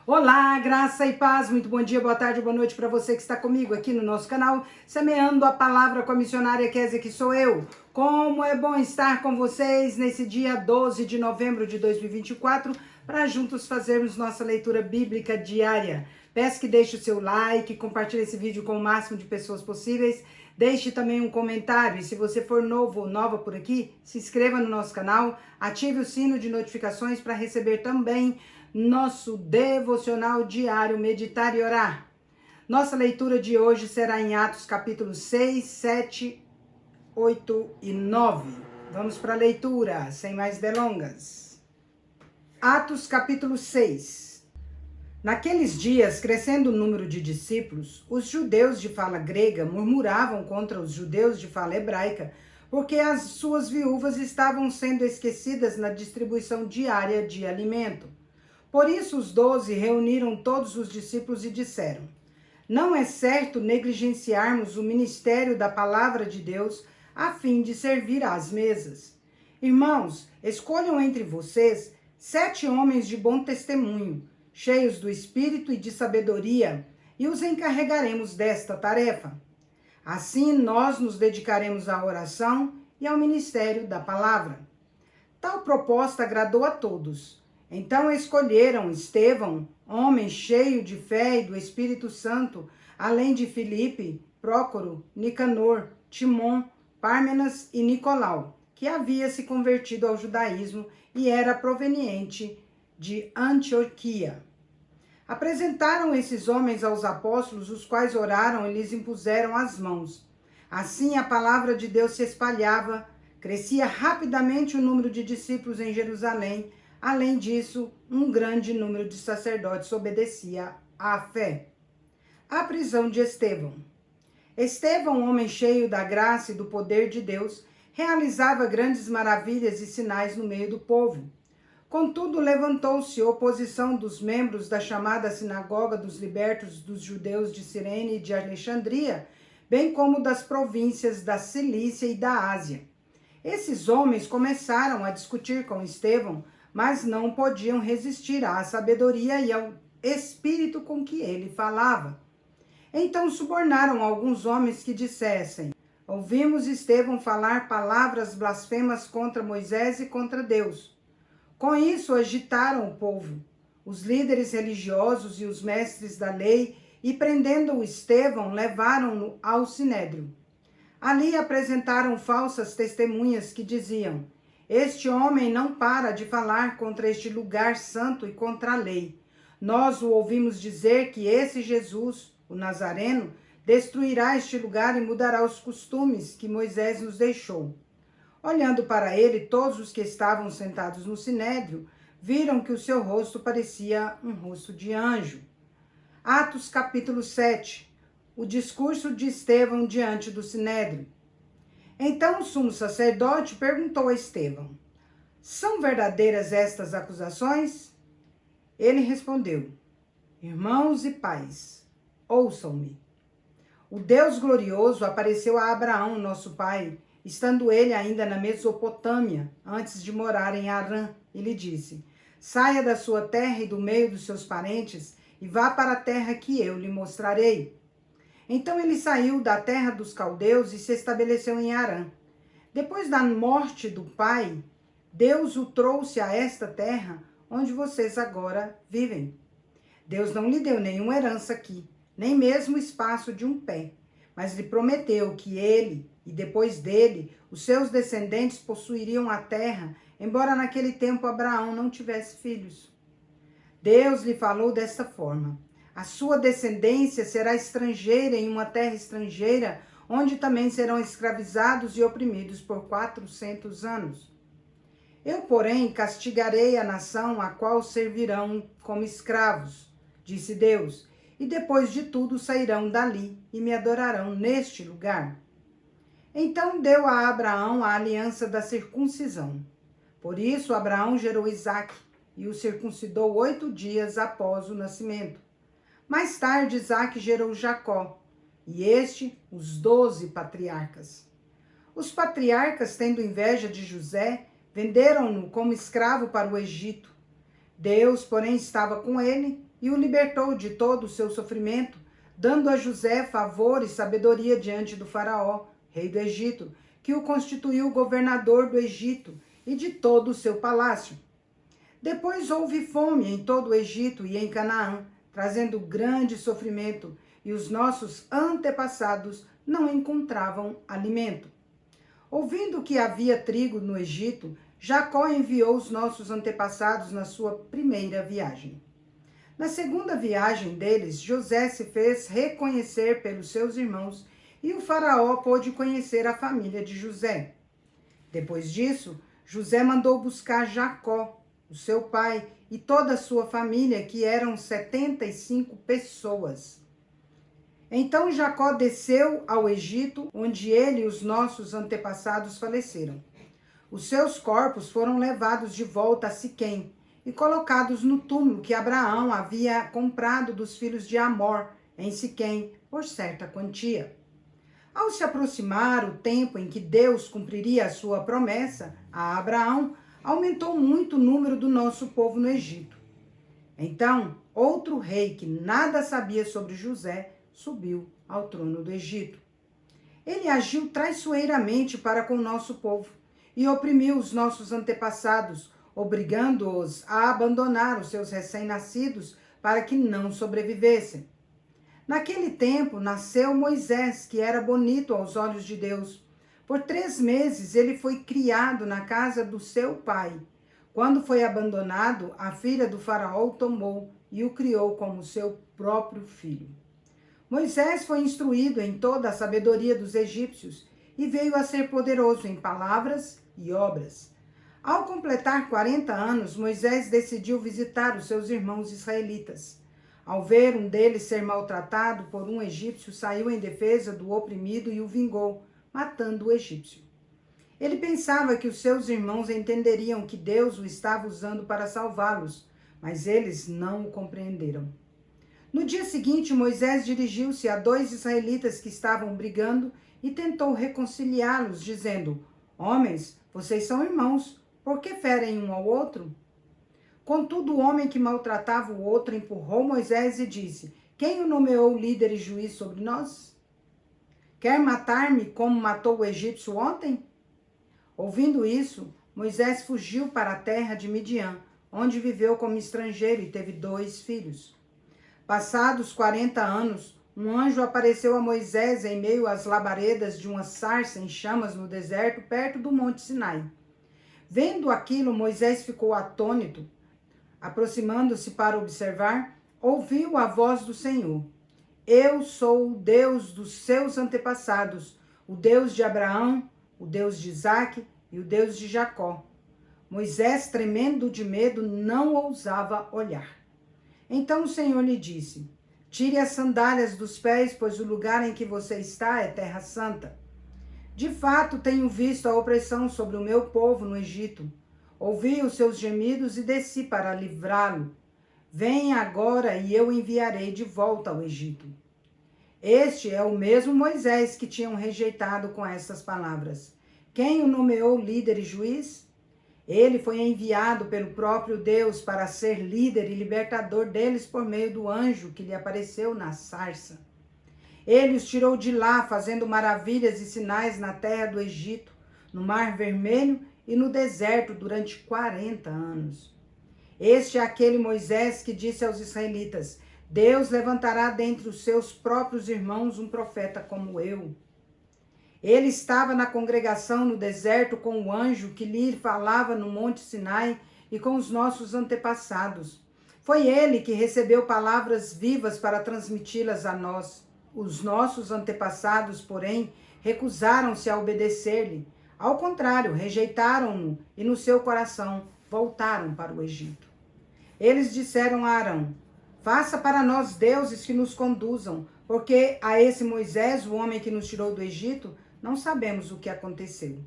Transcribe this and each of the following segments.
Olá, graça e paz, muito bom dia, boa tarde, boa noite para você que está comigo aqui no nosso canal, semeando a palavra com a missionária Kézia, que sou eu. Como é bom estar com vocês nesse dia 12 de novembro de 2024, para juntos fazermos nossa leitura bíblica diária. Peço que deixe o seu like, compartilhe esse vídeo com o máximo de pessoas possíveis, deixe também um comentário e se você for novo ou nova por aqui, se inscreva no nosso canal, ative o sino de notificações para receber também nosso devocional diário Meditar e Orar. Nossa leitura de hoje será em Atos capítulos 6, 7, 8 e 9. Vamos para a leitura, sem mais delongas. Atos capítulo 6. Naqueles dias, crescendo o número de discípulos, os judeus de fala grega murmuravam contra os judeus de fala hebraica, porque as suas viúvas estavam sendo esquecidas na distribuição diária de alimento. Por isso os 12 reuniram todos os discípulos e disseram: não é certo negligenciarmos o ministério da palavra de Deus a fim de servir às mesas. Irmãos, escolham entre vocês 7 homens de bom testemunho, cheios do espírito e de sabedoria, e os encarregaremos desta tarefa. Assim nós nos dedicaremos à oração e ao ministério da palavra. Tal proposta agradou a todos. Então escolheram Estevão, homem cheio de fé e do Espírito Santo, além de Filipe, Prócoro, Nicanor, Timon, Pármenas e Nicolau, que havia se convertido ao judaísmo e era proveniente de Antioquia. Apresentaram esses homens aos apóstolos, os quais oraram e lhes impuseram as mãos. Assim a palavra de Deus se espalhava, crescia rapidamente o número de discípulos em Jerusalém. Além disso, um grande número de sacerdotes obedecia à fé. A prisão de Estevão. Estevão, homem cheio da graça e do poder de Deus, realizava grandes maravilhas e sinais no meio do povo. Contudo, levantou-se oposição dos membros da chamada Sinagoga dos Libertos dos Judeus de Cirene e de Alexandria, bem como das províncias da Cilícia e da Ásia. Esses homens começaram a discutir com Estevão, mas não podiam resistir à sabedoria e ao espírito com que ele falava. Então subornaram alguns homens que dissessem: ouvimos Estevão falar palavras blasfemas contra Moisés e contra Deus. Com isso agitaram o povo, os líderes religiosos e os mestres da lei, e prendendo o Estevão, levaram-no ao sinédrio. Ali apresentaram falsas testemunhas que diziam: este homem não para de falar contra este lugar santo e contra a lei. Nós o ouvimos dizer que esse Jesus, o Nazareno, destruirá este lugar e mudará os costumes que Moisés nos deixou. Olhando para ele, todos os que estavam sentados no sinédrio viram que o seu rosto parecia um rosto de anjo. Atos capítulo 7. O discurso de Estevão diante do sinédrio. Então o sumo sacerdote perguntou a Estevão: são verdadeiras estas acusações? Ele respondeu: irmãos e pais, ouçam-me. O Deus glorioso apareceu a Abraão, nosso pai, estando ele ainda na Mesopotâmia, antes de morar em Harã, e lhe disse: saia da sua terra e do meio dos seus parentes e vá para a terra que eu lhe mostrarei. Então ele saiu da terra dos caldeus e se estabeleceu em Harã. Depois da morte do pai, Deus o trouxe a esta terra onde vocês agora vivem. Deus não lhe deu nenhuma herança aqui, nem mesmo o espaço de um pé, mas lhe prometeu que ele e depois dele, os seus descendentes possuiriam a terra, embora naquele tempo Abraão não tivesse filhos. Deus lhe falou desta forma: a sua descendência será estrangeira em uma terra estrangeira, onde também serão escravizados e oprimidos por 400 anos. Eu, porém, castigarei a nação a qual servirão como escravos, disse Deus, e depois de tudo sairão dali e me adorarão neste lugar. Então deu a Abraão a aliança da circuncisão. Por isso Abraão gerou Isaque e o circuncidou 8 dias após o nascimento. Mais tarde, Isaque gerou Jacó, e os 12 patriarcas. Os patriarcas, tendo inveja de José, venderam-no como escravo para o Egito. Deus, porém, estava com ele e o libertou de todo o seu sofrimento, dando a José favor e sabedoria diante do faraó, rei do Egito, que o constituiu governador do Egito e de todo o seu palácio. Depois houve fome em todo o Egito e em Canaã, trazendo grande sofrimento, e os nossos antepassados não encontravam alimento. Ouvindo que havia trigo no Egito, Jacó enviou os nossos antepassados na sua primeira viagem. Na segunda viagem deles, José se fez reconhecer pelos seus irmãos e o faraó pôde conhecer a família de José. Depois disso, José mandou buscar Jacó, o seu pai, e toda a sua família, que eram 75 pessoas. Então Jacó desceu ao Egito, onde ele e os nossos antepassados faleceram. Os seus corpos foram levados de volta a Siquém e colocados no túmulo que Abraão havia comprado dos filhos de Amor, em Siquém, por certa quantia. Ao se aproximar o tempo em que Deus cumpriria a sua promessa a Abraão, aumentou muito o número do nosso povo no Egito. Então, outro rei que nada sabia sobre José subiu ao trono do Egito. Ele agiu traiçoeiramente para com o nosso povo e oprimiu os nossos antepassados, obrigando-os a abandonar os seus recém-nascidos para que não sobrevivessem. Naquele tempo nasceu Moisés, que era bonito aos olhos de Deus. Por 3 meses ele foi criado na casa do seu pai. Quando foi abandonado, a filha do faraó o tomou e o criou como seu próprio filho. Moisés foi instruído em toda a sabedoria dos egípcios e veio a ser poderoso em palavras e obras. Ao completar 40 anos, Moisés decidiu visitar os seus irmãos israelitas. Ao ver um deles ser maltratado por um egípcio, saiu em defesa do oprimido e o vingou, matando o egípcio. Ele pensava que os seus irmãos entenderiam que Deus o estava usando para salvá-los, mas eles não o compreenderam. No dia seguinte, Moisés dirigiu-se a 2 israelitas que estavam brigando e tentou reconciliá-los, dizendo: Homens, vocês são irmãos, por que ferem um ao outro? Contudo, o homem que maltratava o outro empurrou Moisés e disse: Quem o nomeou líder e juiz sobre nós? Quer matar-me como matou o egípcio ontem? Ouvindo isso, Moisés fugiu para a terra de Midian, onde viveu como estrangeiro e teve 2 filhos. Passados 40 anos, um anjo apareceu a Moisés em meio às labaredas de uma sarça em chamas no deserto, perto do Monte Sinai. Vendo aquilo, Moisés ficou atônito. Aproximando-se para observar, ouviu a voz do Senhor. Eu sou o Deus dos seus antepassados, o Deus de Abraão, o Deus de Isaque e o Deus de Jacó. Moisés, tremendo de medo, não ousava olhar. Então o Senhor lhe disse: Tire as sandálias dos pés, pois o lugar em que você está é terra santa. De fato, tenho visto a opressão sobre o meu povo no Egito. Ouvi os seus gemidos e desci para livrá-lo. Venha agora e eu enviarei de volta ao Egito. Este é o mesmo Moisés que tinham rejeitado com estas palavras. Quem o nomeou líder e juiz? Ele foi enviado pelo próprio Deus para ser líder e libertador deles por meio do anjo que lhe apareceu na sarça. Ele os tirou de lá, fazendo maravilhas e sinais na terra do Egito, no Mar Vermelho e no deserto durante 40 anos. Este é aquele Moisés que disse aos israelitas: Deus levantará dentre os seus próprios irmãos um profeta como eu. Ele estava na congregação no deserto com o anjo que lhe falava no Monte Sinai e com os nossos antepassados. Foi ele que recebeu palavras vivas para transmiti-las a nós. Os nossos antepassados, porém, recusaram-se a obedecer-lhe. Ao contrário, rejeitaram-no e no seu coração voltaram para o Egito. Eles disseram a Arão: Faça para nós deuses que nos conduzam, porque a esse Moisés, o homem que nos tirou do Egito, não sabemos o que aconteceu.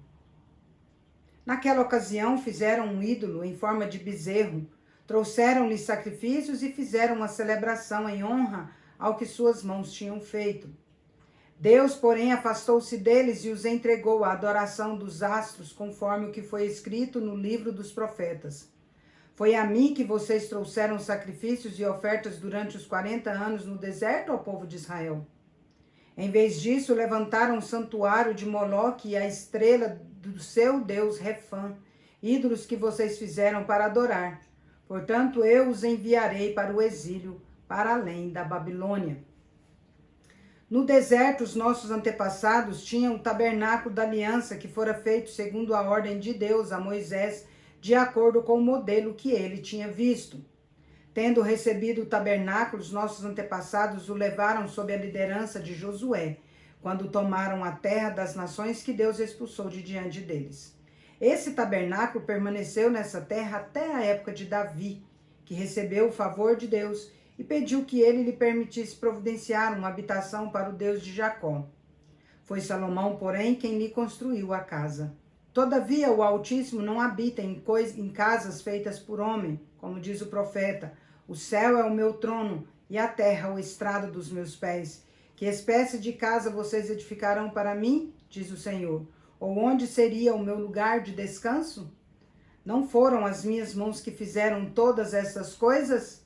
Naquela ocasião, fizeram um ídolo em forma de bezerro, trouxeram-lhe sacrifícios e fizeram uma celebração em honra ao que suas mãos tinham feito. Deus, porém, afastou-se deles e os entregou à adoração dos astros, conforme o que foi escrito no livro dos profetas. Foi a mim que vocês trouxeram sacrifícios e ofertas durante os 40 anos no deserto ao povo de Israel? Em vez disso, levantaram um santuário de Moloque e a estrela do seu deus Refã, ídolos que vocês fizeram para adorar. Portanto, eu os enviarei para o exílio, para além da Babilônia. No deserto, os nossos antepassados tinham o tabernáculo da aliança que fora feito segundo a ordem de Deus a Moisés, de acordo com o modelo que ele tinha visto. Tendo recebido o tabernáculo, os nossos antepassados o levaram sob a liderança de Josué, quando tomaram a terra das nações que Deus expulsou de diante deles. Esse tabernáculo permaneceu nessa terra até a época de Davi, que recebeu o favor de Deus e pediu que ele lhe permitisse providenciar uma habitação para o Deus de Jacó. Foi Salomão, porém, quem lhe construiu a casa. Todavia, o Altíssimo não habita em casas feitas por homem, como diz o profeta. O céu é o meu trono e a terra o estrado dos meus pés. Que espécie de casa vocês edificarão para mim, diz o Senhor? Ou onde seria o meu lugar de descanso? Não foram as minhas mãos que fizeram todas essas coisas?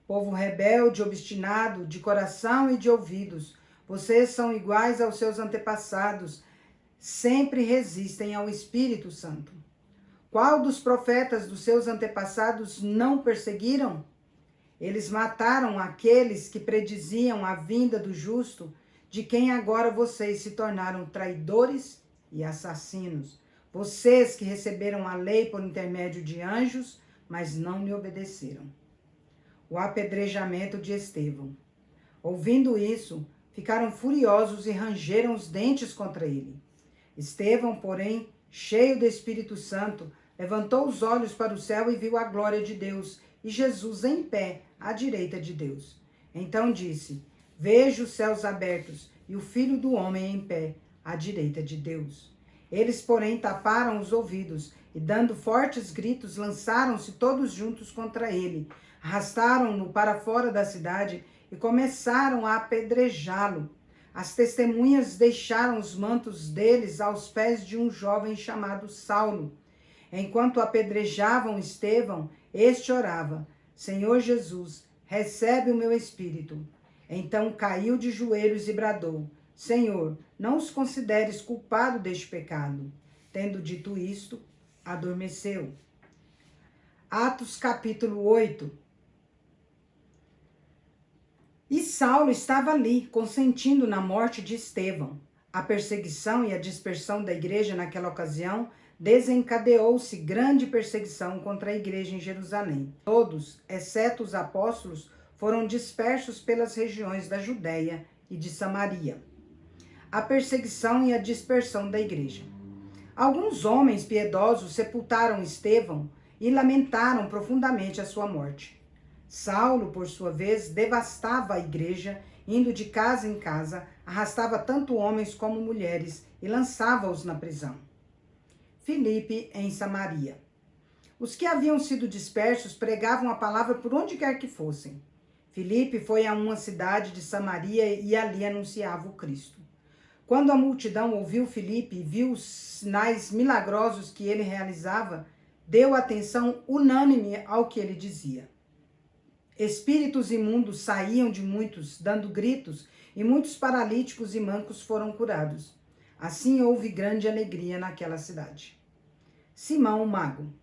Povo rebelde, obstinado, de coração e de ouvidos, vocês são iguais aos seus antepassados, sempre resistem ao Espírito Santo. Qual dos profetas dos seus antepassados não perseguiram? Eles mataram aqueles que prediziam a vinda do justo, de quem agora vocês se tornaram traidores e assassinos. Vocês que receberam a lei por intermédio de anjos, mas não lhe obedeceram. O apedrejamento de Estevão. Ouvindo isso, ficaram furiosos e rangeram os dentes contra ele. Estevão, porém, cheio do Espírito Santo, levantou os olhos para o céu e viu a glória de Deus e Jesus em pé à direita de Deus. Então disse: Vejo os céus abertos e o Filho do Homem em pé à direita de Deus. Eles, porém, taparam os ouvidos e, dando fortes gritos, lançaram-se todos juntos contra ele, arrastaram-no para fora da cidade e começaram a apedrejá-lo. As testemunhas deixaram os mantos deles aos pés de um jovem chamado Saulo. Enquanto apedrejavam Estevão, este orava: Senhor Jesus, recebe o meu espírito. Então caiu de joelhos e bradou: Senhor, não os consideres culpado deste pecado. Tendo dito isto, adormeceu. Atos capítulo 8. E Saulo estava ali, consentindo na morte de Estevão. A perseguição e a dispersão da igreja naquela ocasião desencadeou-se grande perseguição contra a igreja em Jerusalém. Todos, exceto os apóstolos, foram dispersos pelas regiões da Judéia e de Samaria. A perseguição e a dispersão da igreja. Alguns homens piedosos sepultaram Estevão e lamentaram profundamente a sua morte. Saulo, por sua vez, devastava a igreja, indo de casa em casa, arrastava tanto homens como mulheres e lançava-os na prisão. Filipe em Samaria. Os que haviam sido dispersos pregavam a palavra por onde quer que fossem. Filipe foi a uma cidade de Samaria e ali anunciava o Cristo. Quando a multidão ouviu Filipe e viu os sinais milagrosos que ele realizava, deu atenção unânime ao que ele dizia. Espíritos imundos saíam de muitos, dando gritos, e muitos paralíticos e mancos foram curados. Assim houve grande alegria naquela cidade. Simão, o mago.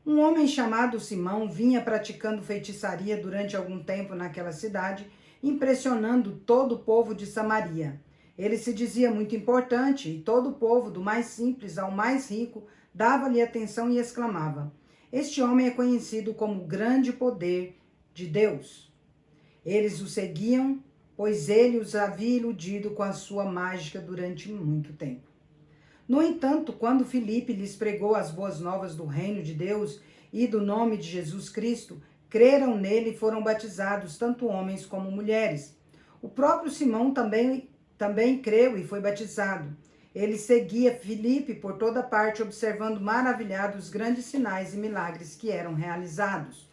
Um homem chamado Simão vinha praticando feitiçaria durante algum tempo naquela cidade, impressionando todo o povo de Samaria. Ele se dizia muito importante e todo o povo, do mais simples ao mais rico, dava-lhe atenção e exclamava: Este homem é conhecido como o grande poder de Deus. Eles o seguiam, pois ele os havia iludido com a sua mágica durante muito tempo. No entanto, quando Filipe lhes pregou as boas novas do reino de Deus e do nome de Jesus Cristo, creram nele e foram batizados tanto homens como mulheres. O próprio Simão também creu e foi batizado. Ele seguia Filipe por toda parte, observando maravilhado os grandes sinais e milagres que eram realizados.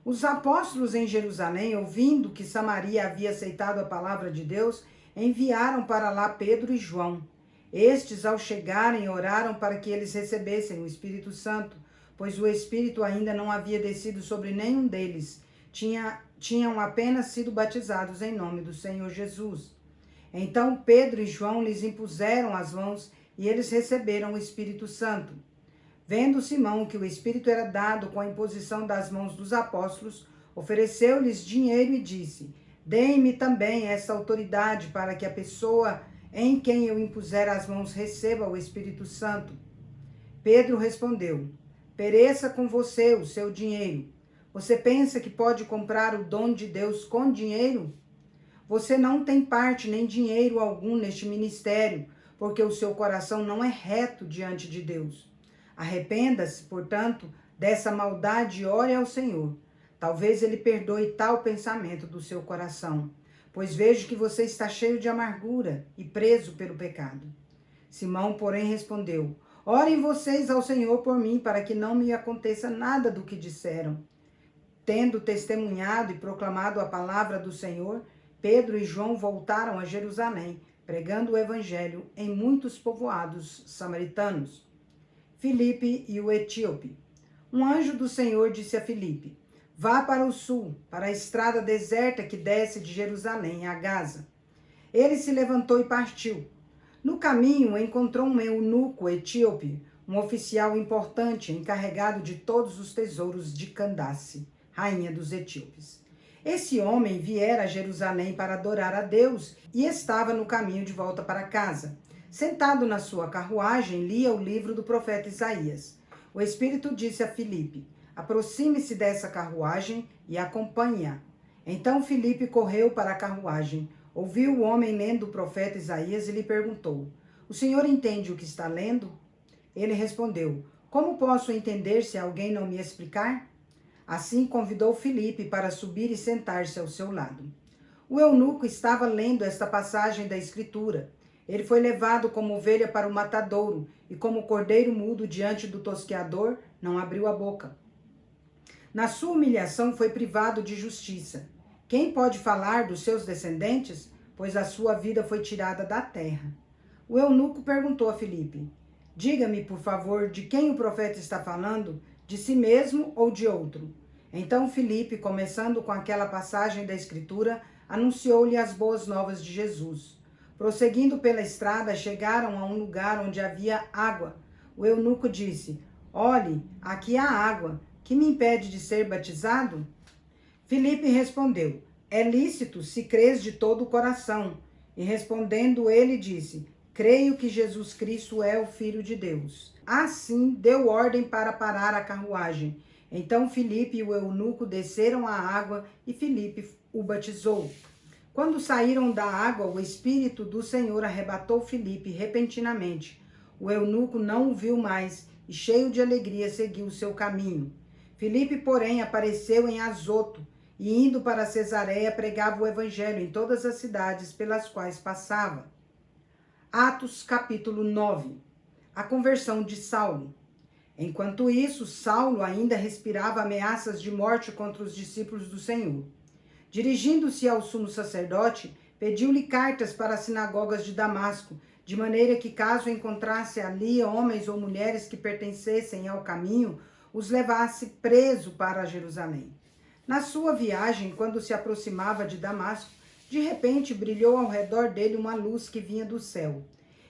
Os apóstolos em Jerusalém, ouvindo que Samaria havia aceitado a palavra de Deus, enviaram para lá Pedro e João. Estes, ao chegarem, oraram para que eles recebessem o Espírito Santo, pois o Espírito ainda não havia descido sobre nenhum deles. Tinham apenas sido batizados em nome do Senhor Jesus. Então Pedro e João lhes impuseram as mãos e eles receberam o Espírito Santo. Vendo Simão que o Espírito era dado com a imposição das mãos dos apóstolos, ofereceu-lhes dinheiro e disse: Deem-me também essa autoridade para que a pessoa em quem eu impuser as mãos receba o Espírito Santo. Pedro respondeu: Pereça com você o seu dinheiro. Você pensa que pode comprar o dom de Deus com dinheiro? Você não tem parte nem dinheiro algum neste ministério, porque o seu coração não é reto diante de Deus. Arrependa-se, portanto, dessa maldade e ore ao Senhor. Talvez Ele perdoe tal pensamento do seu coração, pois vejo que você está cheio de amargura e preso pelo pecado. Simão, porém, respondeu: Orem vocês ao Senhor por mim, para que não me aconteça nada do que disseram. Tendo testemunhado e proclamado a palavra do Senhor, Pedro e João voltaram a Jerusalém, pregando o evangelho em muitos povoados samaritanos. Filipe e o etíope. Um anjo do Senhor disse a Filipe: Vá para o sul, para a estrada deserta que desce de Jerusalém a Gaza. Ele se levantou e partiu. No caminho encontrou um eunuco etíope, um oficial importante encarregado de todos os tesouros de Candace, rainha dos etíopes. Esse homem viera a Jerusalém para adorar a Deus e estava no caminho de volta para casa. Sentado na sua carruagem, lia o livro do profeta Isaías. O Espírito disse a Filipe: Aproxime-se dessa carruagem e acompanhe-a. Então Filipe correu para a carruagem, ouviu o homem lendo o profeta Isaías e lhe perguntou: O senhor entende o que está lendo? Ele respondeu: Como posso entender se alguém não me explicar? Assim convidou Filipe para subir e sentar-se ao seu lado. O eunuco estava lendo esta passagem da Escritura. Ele foi levado como ovelha para o matadouro, e como cordeiro mudo diante do tosqueador, não abriu a boca. Na sua humilhação foi privado de justiça. Quem pode falar dos seus descendentes? Pois a sua vida foi tirada da terra. O eunuco perguntou a Filipe: Diga-me, por favor, de quem o profeta está falando? De si mesmo ou de outro? Então Filipe, começando com aquela passagem da Escritura, anunciou-lhe as boas novas de Jesus. Prosseguindo pela estrada, chegaram a um lugar onde havia água. O eunuco disse: Olhe, aqui há água. Que me impede de ser batizado? Filipe respondeu: É lícito se crês de todo o coração. E respondendo ele disse: Creio que Jesus Cristo é o Filho de Deus. Assim deu ordem para parar a carruagem. Então Filipe e o eunuco desceram à água e Filipe o batizou. Quando saíram da água, o Espírito do Senhor arrebatou Filipe repentinamente. O eunuco não o viu mais e, cheio de alegria, seguiu o seu caminho. Filipe, porém, apareceu em Azoto e, indo para Cesareia, pregava o evangelho em todas as cidades pelas quais passava. Atos capítulo 9. A conversão de Saulo. Enquanto isso, Saulo ainda respirava ameaças de morte contra os discípulos do Senhor. Dirigindo-se ao sumo sacerdote, pediu-lhe cartas para as sinagogas de Damasco, de maneira que, caso encontrasse ali homens ou mulheres que pertencessem ao caminho, os levasse preso para Jerusalém. Na sua viagem, quando se aproximava de Damasco, de repente brilhou ao redor dele uma luz que vinha do céu.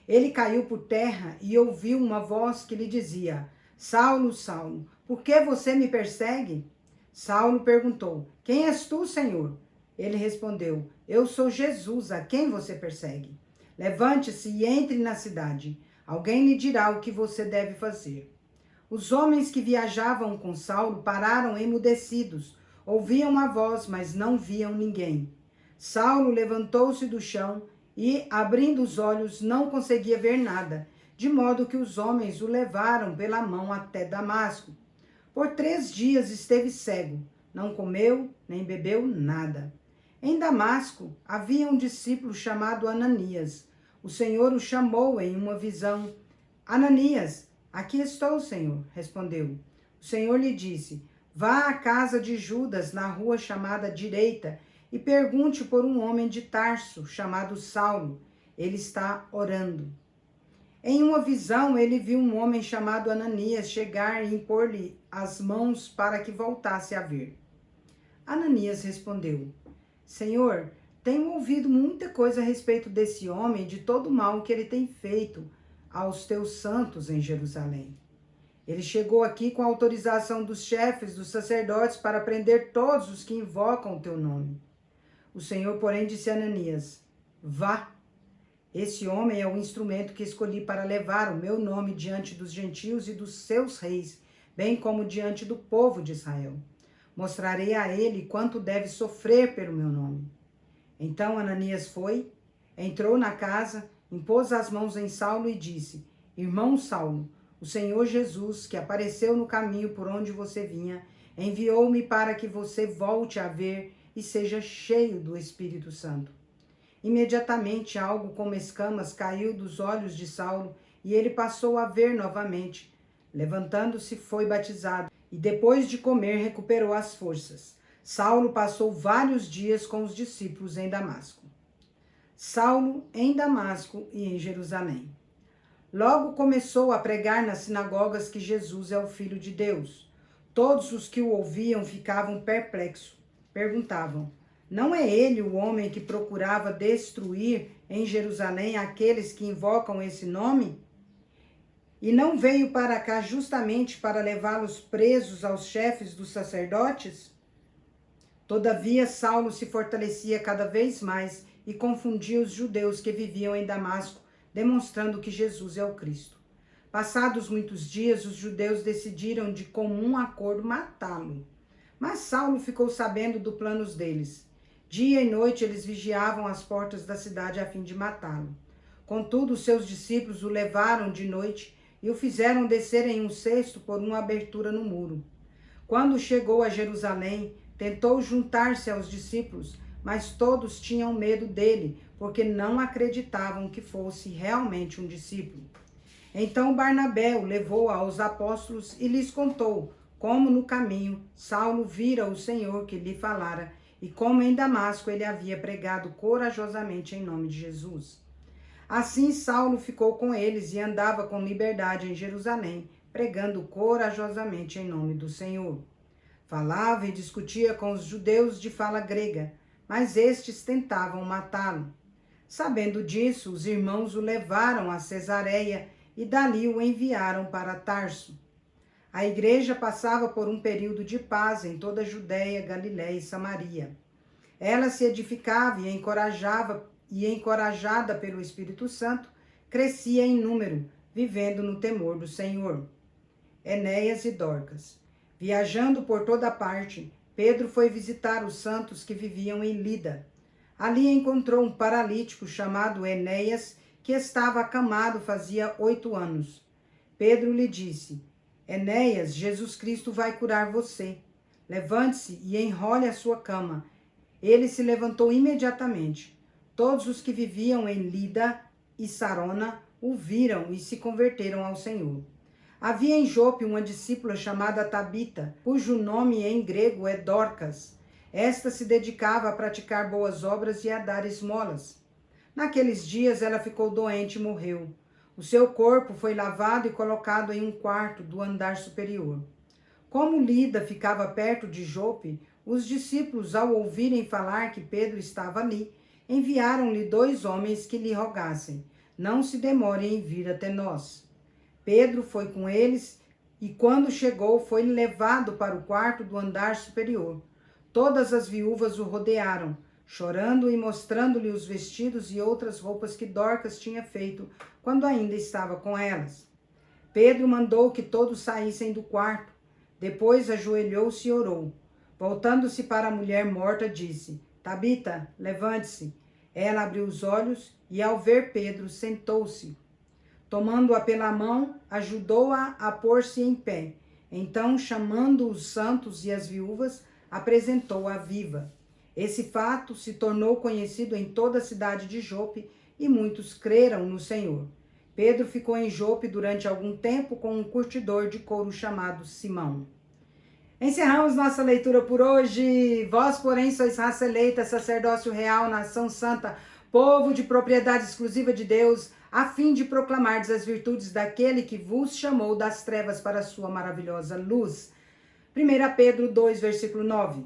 Ele caiu por terra e ouviu uma voz que lhe dizia: Saulo, Saulo, por que você me persegue? Saulo perguntou: Quem és tu, Senhor? Ele respondeu: Eu sou Jesus, a quem você persegue. Levante-se e entre na cidade. Alguém lhe dirá o que você deve fazer. Os homens que viajavam com Saulo pararam emudecidos. Ouviam a voz, mas não viam ninguém. Saulo levantou-se do chão e, abrindo os olhos, não conseguia ver nada, de modo que os homens o levaram pela mão até Damasco. Por 3 dias esteve cego, não comeu nem bebeu nada. Em Damasco havia um discípulo chamado Ananias. O Senhor o chamou em uma visão. Ananias, aqui estou, Senhor, respondeu. O Senhor lhe disse: Vá à casa de Judas, na rua chamada Direita, e pergunte por um homem de Tarso, chamado Saulo. Ele está orando. Em uma visão, ele viu um homem chamado Ananias chegar e impor-lhe as mãos para que voltasse a ver. Ananias respondeu: Senhor, tenho ouvido muita coisa a respeito desse homem e de todo o mal que ele tem feito aos teus santos em Jerusalém. Ele chegou aqui com a autorização dos chefes dos sacerdotes para prender todos os que invocam o teu nome. O Senhor, porém, disse a Ananias: Vá. Esse homem é o instrumento que escolhi para levar o meu nome diante dos gentios e dos seus reis, bem como diante do povo de Israel. Mostrarei a ele quanto deve sofrer pelo meu nome. Então Ananias foi, entrou na casa, impôs as mãos em Saulo e disse: Irmão Saulo, o Senhor Jesus, que apareceu no caminho por onde você vinha, enviou-me para que você volte a ver e seja cheio do Espírito Santo. Imediatamente algo como escamas caiu dos olhos de Saulo e ele passou a ver novamente. Levantando-se, foi batizado e depois de comer recuperou as forças. Saulo passou vários dias com os discípulos em Damasco. Saulo em Damasco e em Jerusalém. Logo começou a pregar nas sinagogas que Jesus é o Filho de Deus. Todos os que o ouviam ficavam perplexos. Perguntavam: Não é ele o homem que procurava destruir em Jerusalém aqueles que invocam esse nome? E não veio para cá justamente para levá-los presos aos chefes dos sacerdotes? Todavia, Saulo se fortalecia cada vez mais e confundia os judeus que viviam em Damasco, demonstrando que Jesus é o Cristo. Passados muitos dias, os judeus decidiram de comum acordo matá-lo. Mas Saulo ficou sabendo dos planos deles. Dia e noite eles vigiavam as portas da cidade a fim de matá-lo. Contudo, seus discípulos o levaram de noite e o fizeram descer em um cesto por uma abertura no muro. Quando chegou a Jerusalém, tentou juntar-se aos discípulos, mas todos tinham medo dele, porque não acreditavam que fosse realmente um discípulo. Então Barnabé o levou aos apóstolos e lhes contou como no caminho Saulo vira o Senhor que lhe falara e como em Damasco ele havia pregado corajosamente em nome de Jesus. Assim Saulo ficou com eles e andava com liberdade em Jerusalém, pregando corajosamente em nome do Senhor. Falava e discutia com os judeus de fala grega, mas estes tentavam matá-lo. Sabendo disso, os irmãos o levaram a Cesareia e dali o enviaram para Tarso. A igreja passava por um período de paz em toda a Judéia, Galiléia e Samaria. Ela se edificava e encorajada pelo Espírito Santo, crescia em número, vivendo no temor do Senhor. Enéas e Dorcas. Viajando por toda parte, Pedro foi visitar os santos que viviam em Lida. Ali encontrou um paralítico chamado Enéas, que estava acamado fazia 8 anos. Pedro lhe disse: Enéas, Jesus Cristo vai curar você. Levante-se e enrole a sua cama. Ele se levantou imediatamente. Todos os que viviam em Lida e Sarona o viram e se converteram ao Senhor. Havia em Jope uma discípula chamada Tabita, cujo nome em grego é Dorcas. Esta se dedicava a praticar boas obras e a dar esmolas. Naqueles dias ela ficou doente e morreu. O seu corpo foi lavado e colocado em um quarto do andar superior. Como Lida ficava perto de Jope, os discípulos, ao ouvirem falar que Pedro estava ali, enviaram-lhe 2 homens que lhe rogassem: Não se demore em vir até nós. Pedro foi com eles e, quando chegou, foi levado para o quarto do andar superior. Todas as viúvas o rodearam, chorando e mostrando-lhe os vestidos e outras roupas que Dorcas tinha feito quando ainda estava com elas. Pedro mandou que todos saíssem do quarto. Depois ajoelhou-se e orou. Voltando-se para a mulher morta, disse: Tabita, levante-se. Ela abriu os olhos e, ao ver Pedro, sentou-se. Tomando-a pela mão, ajudou-a a pôr-se em pé. Então, chamando os santos e as viúvas, apresentou-a viva. Esse fato se tornou conhecido em toda a cidade de Jope e muitos creram no Senhor. Pedro ficou em Jope durante algum tempo com um curtidor de couro chamado Simão. Encerramos nossa leitura por hoje. Vós, porém, sois raça eleita, sacerdócio real, nação santa, povo de propriedade exclusiva de Deus, a fim de proclamardes as virtudes daquele que vos chamou das trevas para a sua maravilhosa luz. 1 Pedro 2, versículo 9.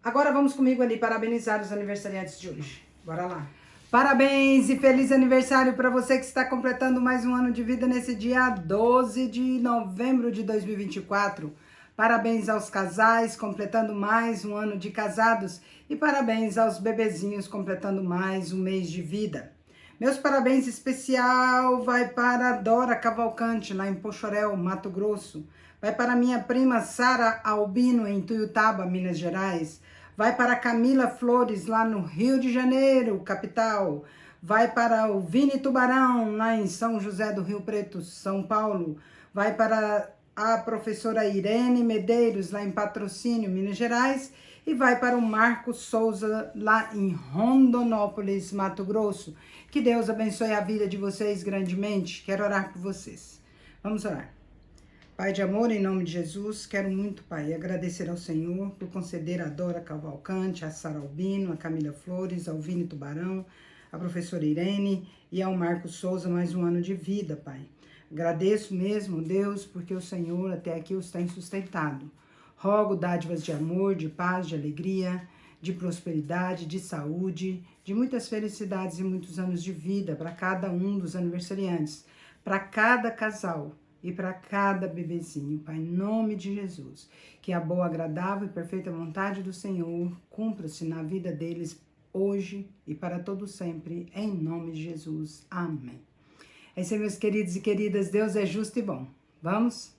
Agora vamos comigo ali parabenizar os aniversariantes de hoje. Bora lá. Parabéns e feliz aniversário para você que está completando mais um ano de vida nesse dia 12 de novembro de 2024. Parabéns aos casais completando mais um ano de casados e parabéns aos bebezinhos completando mais um mês de vida. Meus parabéns especial vai para a Dora Cavalcante, lá em Poxoréu, Mato Grosso. Vai para minha prima Sara Albino, em Tuiutaba, Minas Gerais. Vai para Camila Flores, lá no Rio de Janeiro, capital. Vai para o Vini Tubarão, lá em São José do Rio Preto, São Paulo. Vai para a professora Irene Medeiros, lá em Patrocínio, Minas Gerais. E vai para o Marcos Souza, lá em Rondonópolis, Mato Grosso. Que Deus abençoe a vida de vocês grandemente. Quero orar por vocês. Vamos orar. Pai de amor, em nome de Jesus, quero muito, Pai, agradecer ao Senhor por conceder a Dora Cavalcante, a Sara Albino, a Camila Flores, ao Vini Tubarão, a professora Irene e ao Marcos Souza mais um ano de vida, Pai. Agradeço mesmo, Deus, porque o Senhor até aqui os tem sustentado. Rogo dádivas de amor, de paz, de alegria, de prosperidade, de saúde, de muitas felicidades e muitos anos de vida para cada um dos aniversariantes, para cada casal e para cada bebezinho, Pai, em nome de Jesus. Que a boa, agradável e perfeita vontade do Senhor cumpra-se na vida deles hoje e para todo sempre, em nome de Jesus. Amém. É isso aí, meus queridos e queridas. Deus é justo e bom. Vamos?